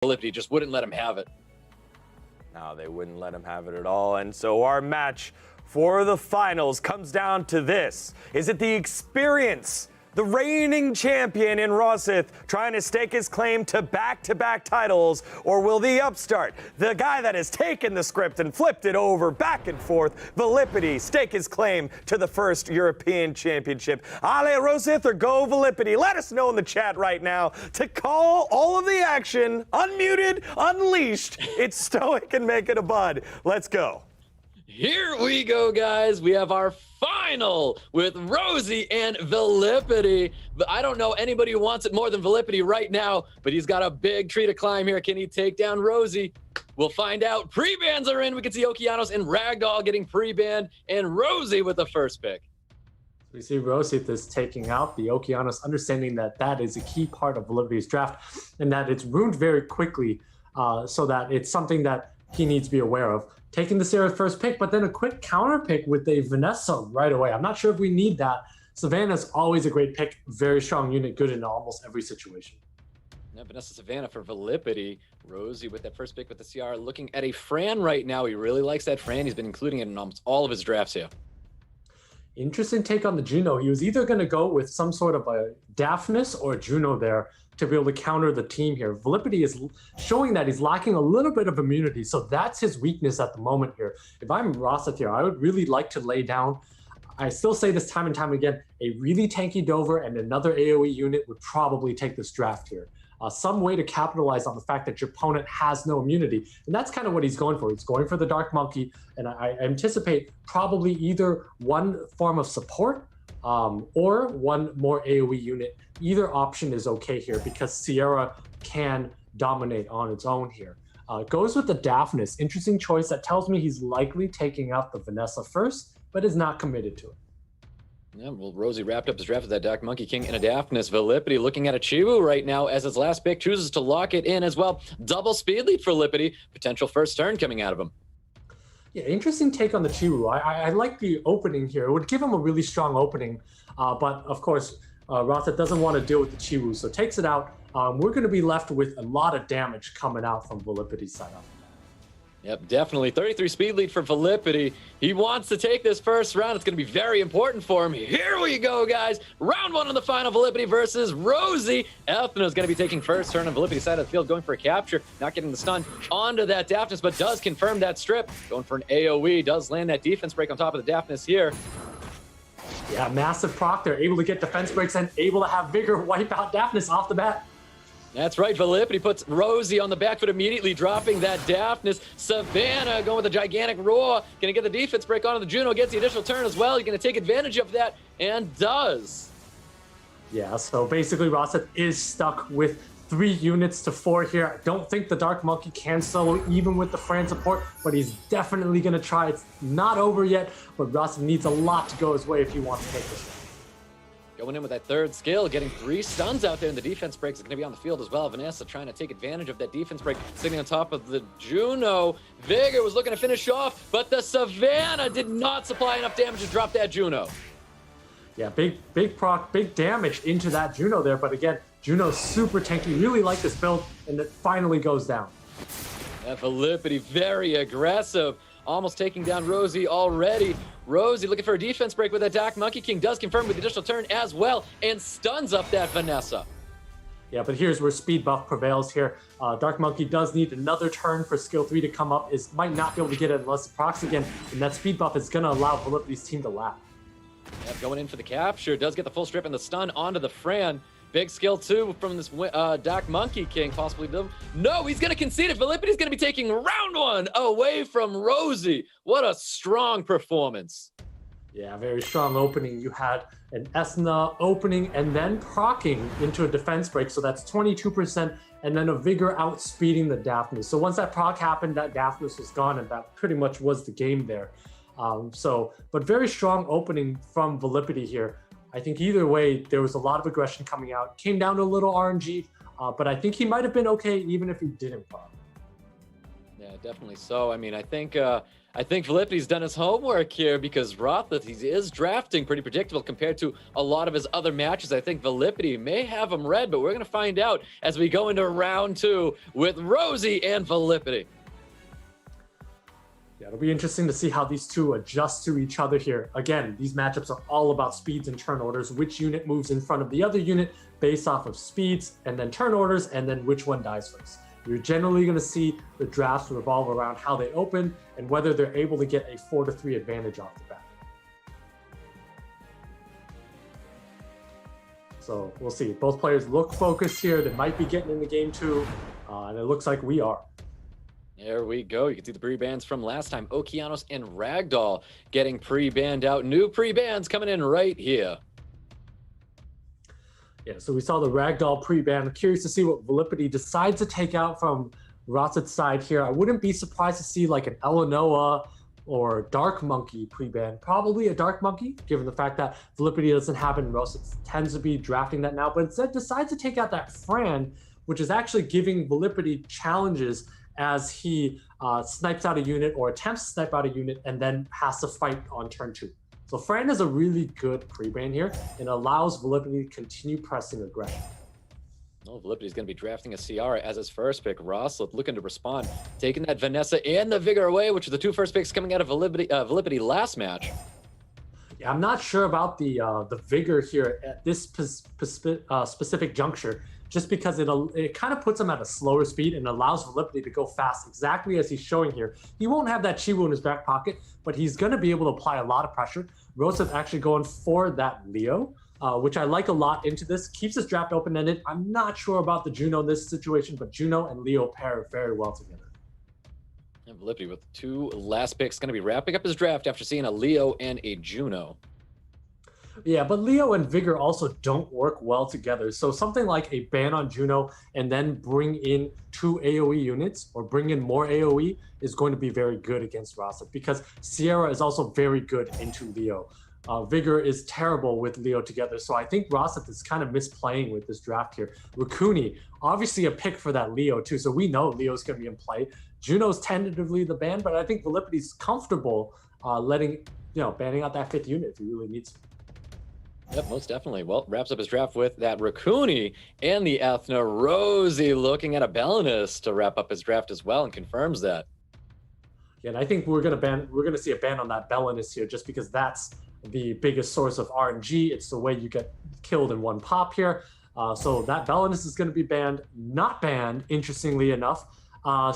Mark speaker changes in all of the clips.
Speaker 1: Viilipytty just wouldn't let him have it.
Speaker 2: No, they wouldn't let him have it at all. And so our match for the finals comes down to this. Is it the experience, the reigning champion in Rosith, trying to stake his claim to back-to-back titles, or will the upstart, the guy that has taken the script and flipped it over back and forth, Viilipytty, stake his claim to the first European championship? Ale Rosith or go Viilipytty? Let us know in the chat right now to call all of the action, unmuted, unleashed. It's Stoic and Make It a Bud. Let's go.
Speaker 1: Here we go, guys. We have our final with Rosith and Viilipytty. But I don't know anybody who wants it more than Viilipytty right now, but he's got a big tree to climb here. Can he take down Rosith? We'll find out. Pre-bans are in. We can see Okeanos and Ragdoll getting pre-banned, and Rosith with the first pick.
Speaker 3: We see Rosith is taking out the Okeanos, understanding that that is a key part of Viilipytty's draft and that it's ruined very quickly, so that it's something that he needs to be aware of. Taking the Sarah first pick, but then a quick counter pick with a Vanessa right away. I'm not sure if we need that. Savannah's always a great pick, very strong unit, good in almost every situation.
Speaker 1: Yeah, Vanessa Savannah for Viilipytty. Rosith with that first pick with the CR, looking at a Fran right now. He really likes that Fran. He's been including it in almost all of his drafts here.
Speaker 3: Interesting take on the Juno. He was either going to go with some sort of a Daphnis or a Juno there to be able to counter the team here. Viilipytty is showing that he's lacking a little bit of immunity, so that's his weakness at the moment here. If I'm Rosith here, I would really like to lay down, I still say this time and time again, a really tanky Dover and another AoE unit would probably take this draft here. Some way to capitalize on the fact that your opponent has no immunity. And that's kind of what he's going for. He's going for the Dark Monkey, and I anticipate probably either one form of support or one more AoE unit. Either option is okay here because Sierra can dominate on its own here. Goes with the Daphnis. Interesting choice. That tells me he's likely taking out the Vanessa first, but is not committed to it.
Speaker 1: Yeah, well, Rosith wrapped up his draft with that Dark Monkey King and a Daphnis. Viilipytty looking at a Chiwu right now as his last pick, chooses to lock it in as well. Double speed lead for Viilipytty. Potential first turn coming out of him.
Speaker 3: Yeah, interesting take on the Chiwu. I like the opening here. It would give him a really strong opening, but of course, Rosith doesn't want to deal with the Chiwu, so takes it out. We're going to be left with a lot of damage coming out from Viilipytty's side up.
Speaker 1: Yep, definitely. 33 speed lead for Viilipytty. He wants to take this first round. It's going to be very important for him. Here we go, guys. Round one of the final, Viilipytty versus Rosith. Ethna is going to be taking first turn on Viilipytty's side of the field, going for a capture, not getting the stun onto that Daphnis, but does confirm that strip. Going for an AoE, does land that defense break on top of the Daphnis here.
Speaker 3: Yeah, massive proc. They're able to get defense breaks and able to have Vigor wipe out Daphnis off the bat.
Speaker 1: That's right. Viilipytty puts Rosith on the back foot immediately, dropping that Daphnis. Savannah going with a gigantic roar. Going to get the defense break onto the Juno. Gets the additional turn as well. He's going to take advantage of that and does.
Speaker 3: Yeah, so basically Rosith is stuck with 3 units to 4 here. I don't think the Dark Monkey can solo even with the Fran support, but he's definitely going to try. It's not over yet, but Rosith needs a lot to go his way if he wants to take this one.
Speaker 1: Going in with that third skill, getting 3 stuns out there, and the defense break is going to be on the field as well. Vanessa trying to take advantage of that defense break, sitting on top of the Juno. Vigor was looking to finish off, but the Savannah did not supply enough damage to drop that Juno.
Speaker 3: Yeah, big proc, big damage into that Juno there, but again, Juno's super tanky. Really like this build, and it finally goes down.
Speaker 1: Yeah, Viilipytty very aggressive, almost taking down Rosith already. Rosith looking for a defense break with that Dark Monkey King, does confirm with the additional turn as well, and stuns up that Vanessa.
Speaker 3: Yeah, but here's where speed buff prevails here. Dark Monkey does need another turn for skill 3 to come up. Might not be able to get it unless it procs again, and that speed buff is going to allow Viilipytty's team to lap.
Speaker 1: Yep, going in for the capture, does get the full strip and the stun onto the Fran. Big skill 2 from this Dark Monkey King, possibly. No, he's going to concede it. Viilipytty's going to be taking round 1 away from Rosith. What a strong performance.
Speaker 3: Yeah, very strong opening. You had an Esna opening and then procking into a defense break, so that's 22%, and then a Vigor outspeeding the Daphnis. So once that proc happened, that Daphnis was gone, and that pretty much was the game there. But very strong opening from Viilipytty here. I think either way, there was a lot of aggression coming out. Came down to a little RNG, but I think he might have been okay even if he didn't proc.
Speaker 1: Yeah, definitely so. I mean, I think I think Viilipytty's done his homework here because Rosith, he is drafting pretty predictable compared to a lot of his other matches. I think Viilipytty may have him read, but we're going to find out as we go into round 2 with Rosie and Viilipytty.
Speaker 3: Yeah, it'll be interesting to see how these two adjust to each other here. Again, these matchups are all about speeds and turn orders, which unit moves in front of the other unit based off of speeds and then turn orders, and then which one dies first. You're generally going to see the drafts revolve around how they open and whether they're able to get a 4-3 advantage off the bat. So we'll see. Both players look focused here. They might be getting in the game too, and it looks like we are.
Speaker 1: There we go. You can see the pre-bans from last time. Okeanos and Ragdoll getting pre-banned out. New pre-bans coming in right here.
Speaker 3: Yeah, so we saw the Ragdoll pre-ban. I'm curious to see what Viilipytty decides to take out from Rosith's side here. I wouldn't be surprised to see like an Eleanoa or Dark Monkey pre-ban. Probably a Dark Monkey, given the fact that Viilipytty doesn't have it and Rosith tends to be drafting that now. But instead decides to take out that Fran, which is actually giving Viilipytty challenges as he snipes out a unit or attempts to snipe out a unit and then has to fight on turn 2. So Fran is a really good pre-ban here and allows Viilipytty to continue pressing aggression.
Speaker 1: Oh, Viilipytty's going to be drafting a Ciara as his first pick. Rosith looking to respond, taking that Vanessa and the Vigor away, which are the 2 first picks coming out of Viilipytty last match.
Speaker 3: Yeah, I'm not sure about the Vigor here at this specific juncture, just because it kind of puts him at a slower speed and allows Viilipytty to go fast, exactly as he's showing here. He won't have that Chiwu in his back pocket, but he's going to be able to apply a lot of pressure. Rosith actually going for that Leo, which I like a lot into this. Keeps his draft open-ended. I'm not sure about the Juno in this situation, but Juno and Leo pair very well together.
Speaker 1: And Viilipytty with 2 last picks, going to be wrapping up his draft after seeing a Leo and a Juno.
Speaker 3: Yeah, but Leo and Vigor also don't work well together. So something like a ban on Juno and then bring in 2 AoE units or bring in more AoE is going to be very good against Rosith because Sierra is also very good into Leo. Vigor is terrible with Leo together. So I think Rosith is kind of misplaying with this draft here. Rakuni, obviously a pick for that Leo too. So we know Leo's going to be in play. Juno's tentatively the ban, but I think Viilipytty's comfortable banning out that 5th unit if he really needs to.
Speaker 1: Yep, most definitely. Well, wraps up his draft with that Rakuni and the Ethna. Rosie looking at a Belinus to wrap up his draft as well and confirms that.
Speaker 3: Yeah, and I think we're gonna see a ban on that Belinus here just because that's the biggest source of RNG. It's the way you get killed in one pop here. So that Belinus is gonna be banned, not banned, interestingly enough.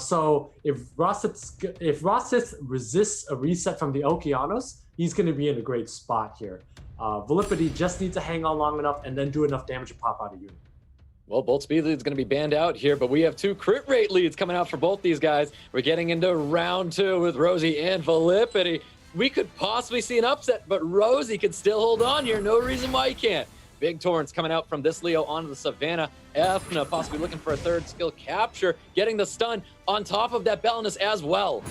Speaker 3: So if Rosith resists a reset from the Okeanos, he's gonna be in a great spot here. Viilipytty just needs to hang on long enough and then do enough damage to pop out a unit.
Speaker 1: Well, both speed leads going to be banned out here, but we have 2 crit rate leads coming out for both these guys. We're getting into round 2 with Rosie and Viilipytty. We could possibly see an upset, but Rosie could still hold on here. No reason why he can't. Big torrents coming out from this Leo onto the Savannah. Ethna possibly looking for a 3rd skill capture, getting the stun on top of that Belinus as well.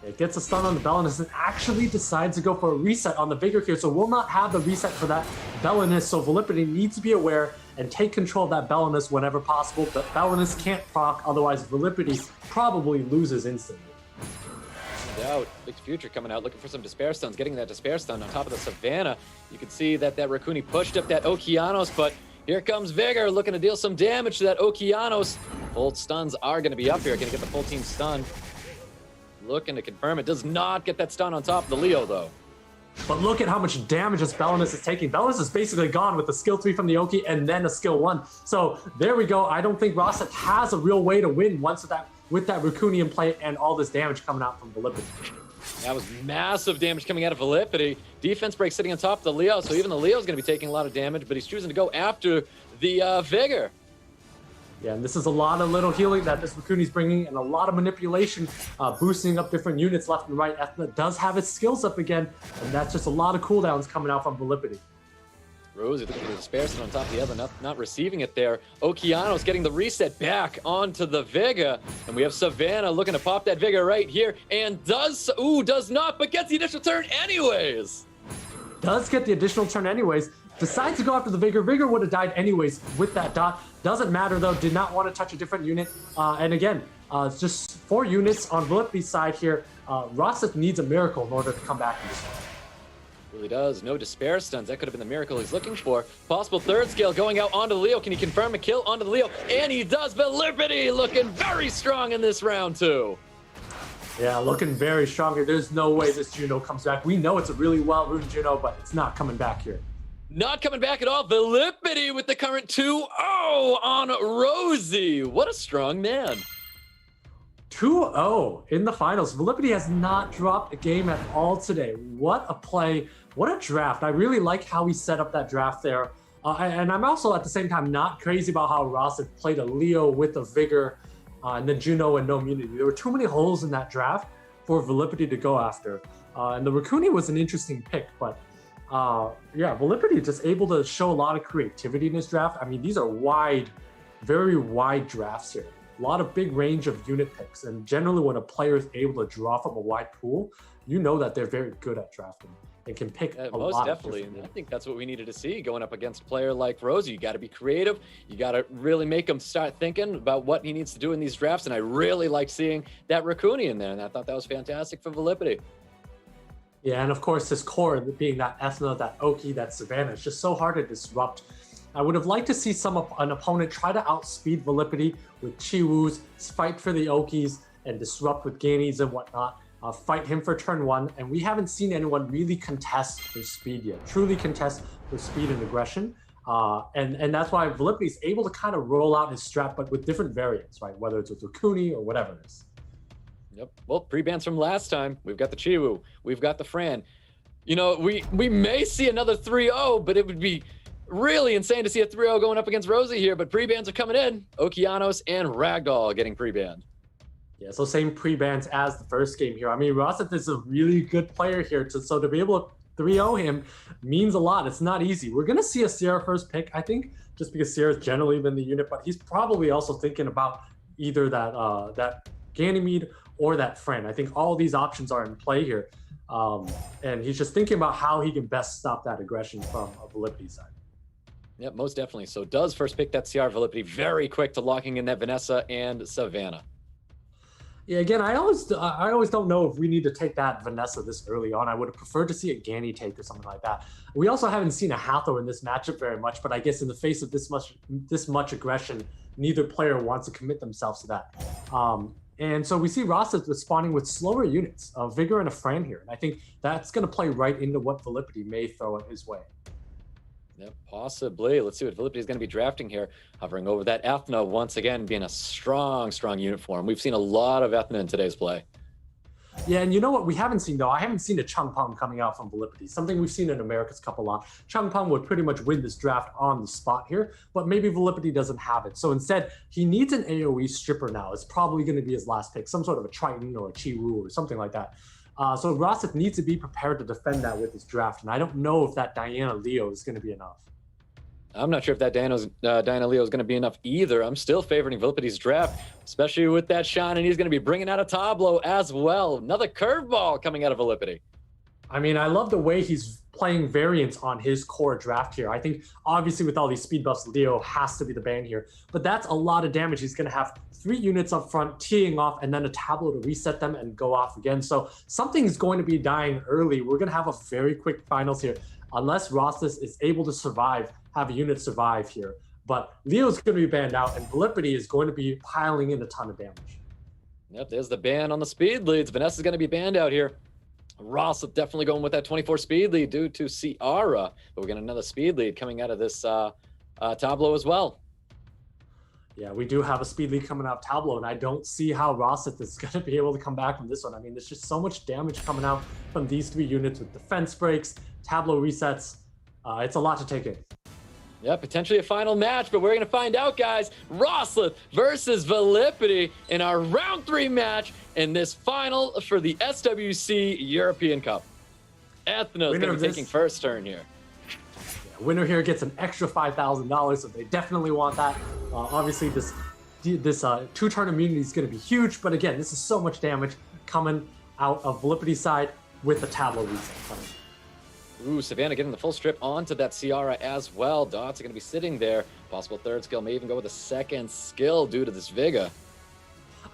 Speaker 3: It gets a stun on the Belinus and actually decides to go for a reset on the Vigor here. So we'll not have the reset for that Belinus. So Viilipytty needs to be aware and take control of that Belinus whenever possible. But Belinus can't proc, otherwise Viilipytty probably loses instantly.
Speaker 1: No doubt. Big Future coming out looking for some Despair Stuns, getting that Despair Stun on top of the Savannah. You can see that Rakuni pushed up that Okeanos, but here comes Vigor looking to deal some damage to that Okeanos. Full stuns are going to be up here, going to get the full team stun. Looking to confirm it. Does not get that stun on top of the Leo, though.
Speaker 3: But look at how much damage this Belinus is taking. Belinus is basically gone with the skill 3 from the Oki and then a skill 1. So there we go. I don't think Rosith has a real way to win once with that Rakuni in play and all this damage coming out from Viilipytty.
Speaker 1: That was massive damage coming out of Viilipytty. Defense break sitting on top of the Leo, so even the Leo's going to be taking a lot of damage, but he's choosing to go after the Vigor.
Speaker 3: Yeah, and this is a lot of little healing that this Rakuni's bringing and a lot of manipulation, boosting up different units left and right. Ethna does have its skills up again, and that's just a lot of cooldowns coming out from Viilipytty.
Speaker 1: Rosie looking for the Despair Stun on top of the other, not receiving it there. Okeanos getting the reset back onto the Vigor, and we have Savannah looking to pop that Vigor right here, and does not, but gets the initial turn anyways.
Speaker 3: Does get the additional turn anyways. Decides to go after the Vigor. Vigor would have died anyways with that dot. Doesn't matter though, did not want to touch a different unit. And again, It's just 4 units on Viilipytty's side here. Rosith needs a miracle in order to come back in this one.
Speaker 1: Really does. No despair stuns. That could have been the miracle he's looking for. Possible third scale going out onto the Leo. Can he confirm a kill onto the Leo? And he does. Viilipytty looking very strong in this round too.
Speaker 3: Yeah, looking very strong here. There's no way this Juno comes back. We know it's a really well-run Juno, but it's not coming back here.
Speaker 1: Not coming back at all. Viilipytty with the current 2-0 on Rosie. What a strong man.
Speaker 3: 2-0 in the finals. Viilipytty has not dropped a game at all today. What a play. What a draft. I really like how he set up that draft there. And I'm also at the same time not crazy about how Rosith played a Leo with a Vigor and then Juno and no immunity. There were too many holes in that draft for Viilipytty to go after. And the Raccoon was an interesting pick, but yeah, Viilipytty just able to show a lot of creativity in this draft. I mean, these are wide, very wide drafts here. A lot of big range of unit picks. And generally when a player is able to draw from a wide pool, you know that they're very good at drafting. They can pick a
Speaker 1: most
Speaker 3: lot
Speaker 1: definitely.
Speaker 3: of
Speaker 1: I think that's what we needed to see going up against a player like Rosie. You got to be creative. You got to really make him start thinking about what he needs to do in these drafts. And I really like seeing that Raccoon in there. And I thought that was fantastic for Viilipytty.
Speaker 3: Yeah, and of course his core being that Ethna, that Oki, that Savannah, it's just so hard to disrupt. I would have liked to see an opponent try to outspeed Viilipytty with Chiwus, fight for the Okis, and disrupt with Gainies and whatnot. Fight him for turn 1, and we haven't seen anyone really contest for speed yet, truly contest for speed and aggression. And that's why Viilipytty is able to kind of roll out his strat, but with different variants, right? Whether it's with Raccoon or whatever it is.
Speaker 1: Yep. Well, pre-bans from last time. We've got the Chiwu. We've got the Fran. You know, we may see another 3-0, but it would be really insane to see a 3-0 going up against Rosie here. But pre-bans are coming in. Okeanos and Ragdoll getting pre-banned.
Speaker 3: Yeah, so same pre-bans as the first game here. I mean, Rosith is a really good player here, so to be able to 3-0 him means a lot. It's not easy. We're going to see a Sierra first pick, I think, just because Sierra's generally been the unit, but he's probably also thinking about either that Ganymede or that Fran. I think all these options are in play here. And he's just thinking about how he can best stop that aggression from Viilipytty's side.
Speaker 1: Yep, most definitely. So does first pick that CR Viilipytty very quick to locking in that Vanessa and Savannah.
Speaker 3: Yeah, again, I always don't know if we need to take that Vanessa this early on. I would have preferred to see a Ganny take or something like that. We also haven't seen a Hathor in this matchup very much, but I guess in the face of this much aggression, neither player wants to commit themselves to that. And so we see Rosith responding with slower units, a Vigor and a Fran here. And I think that's going to play right into what Viilipytty may throw his way.
Speaker 1: Yep, possibly. Let's see what Viilipytty is going to be drafting here. Hovering over that Ethna once again, being a strong unit for him. We've seen a lot of Ethna in today's play.
Speaker 3: Yeah, and you know what we haven't seen, though? I haven't seen a Chung Pang coming out from Viilipytty. Something we've seen in America's Cup a lot. Chung Pang would pretty much win this draft on the spot here, but maybe Viilipytty doesn't have it. So instead, he needs an AoE stripper now. It's probably going to be his last pick, some sort of a Triton or a Chiwu or something like that. So Rosith needs to be prepared to defend that with his draft, and I don't know if that Diana Leo is going to be enough.
Speaker 1: I'm not sure if that Diana Leo is going to be enough either. I'm still favoring Viilipytty's draft, especially with that Sean, and he's going to be bringing out a Tableau as well. Another curveball coming out of Viilipytty.
Speaker 3: I mean, I love the way he's playing variants on his core draft here. I think, obviously, with all these speed buffs, Leo has to be the ban here. But that's a lot of damage. He's going to have 3 units up front, teeing off, and then a Tableau to reset them and go off again. So something's going to be dying early. We're going to have a very quick finals here, unless Rosith is able to survive, have a unit survive here. But Leo's going to be banned out, and Viilipytty is going to be piling in a ton of damage.
Speaker 1: Yep, there's the ban on the speed leads. Vanessa's going to be banned out here. Rosith definitely going with that 24 speed lead due to Ciara. But we got another speed lead coming out of this Tableau as well.
Speaker 3: Yeah, we do have a speed lead coming out of Tableau, and I don't see how Rosith is going to be able to come back from this one. I mean, there's just so much damage coming out from these 3 units with defense breaks, Tableau resets. It's a lot to take in.
Speaker 1: Yeah, potentially a final match, but we're going to find out, guys. Rosith versus Viilipytty in our round 3 match in this final for the SWC European Cup. Ethna's going to be taking first turn here.
Speaker 3: Yeah, winner here gets an extra $5,000, so they definitely want that. Obviously, this 2-turn immunity is going to be huge, but again, this is so much damage coming out of Viilipytty's side with the Tableau reset coming.
Speaker 1: Ooh, Savannah getting the full strip onto that Ciara as well. Dots are going to be sitting there. Possible third skill, may even go with a second skill due to this Vigor.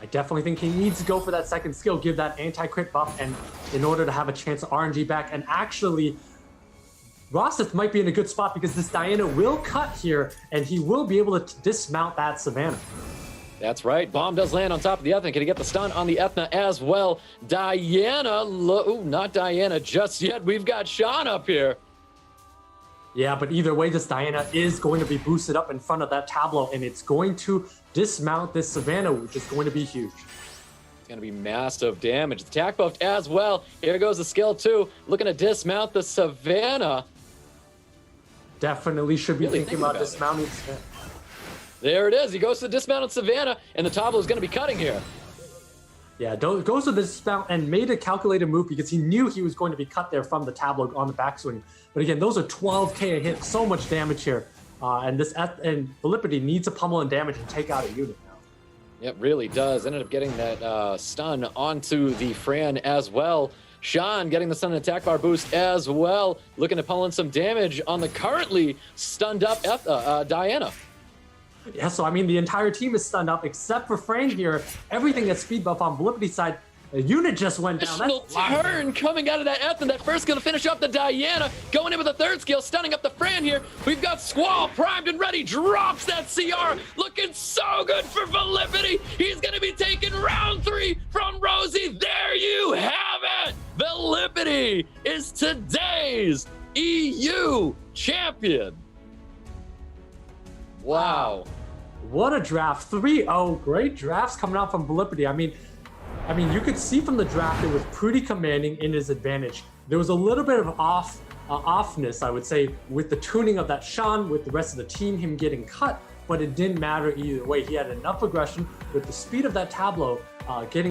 Speaker 3: I definitely think he needs to go for that second skill, give that anti-crit buff, and in order to have a chance of RNG back. And actually, Rosith might be in a good spot because this Diana will cut here, and he will be able to dismount that Savannah.
Speaker 1: That's right. Bomb does land on top of the Ethna. Can he get the stun on the Ethna as well? Diana, ooh, not Diana just yet. We've got Sean up here.
Speaker 3: Yeah, but either way, this Diana is going to be boosted up in front of that Tableau, and it's going to dismount this Savannah, which is going to be huge.
Speaker 1: It's going to be massive damage. The attack buffed as well. Here goes the skill 2. Looking to dismount the Savannah.
Speaker 3: Definitely should be thinking about dismounting Savannah.
Speaker 1: There it is. He goes to the dismounted Savannah, and the Tableau is going to be cutting here.
Speaker 3: Yeah, goes to the dismount and made a calculated move because he knew he was going to be cut there from the Tableau on the backswing. But again, those are 12k a hit, so much damage here. And Viilipytty needs to pummel and damage and take out a unit now.
Speaker 1: It really does. Ended up getting that stun onto the Fran as well. Sean getting the stun and attack bar boost as well. Looking to pummel in some damage on the currently stunned up Diana.
Speaker 3: Yeah, so I mean, the entire team is stunned up except for Fran here. Everything that's speed buff on Viilipytty's side. The unit just went down.
Speaker 1: Additional turn coming out of that Ethna. That first skill to finish up the Diana. Going in with a third skill, stunning up the Fran here. We've got Squall primed and ready. Drops that CR. Looking so good for Viilipytty. He's going to be taking round 3 from Rosie. There you have it. Viilipytty is today's EU champion. Wow.
Speaker 3: What a draft. 3-0. Great drafts coming out from Viilipytty. I mean, you could see from the draft it was pretty commanding in his advantage. There was a little bit of offness, I would say, with the tuning of that Sean, with the rest of the team, him getting cut, but it didn't matter either way. He had enough aggression with the speed of that Tableau, getting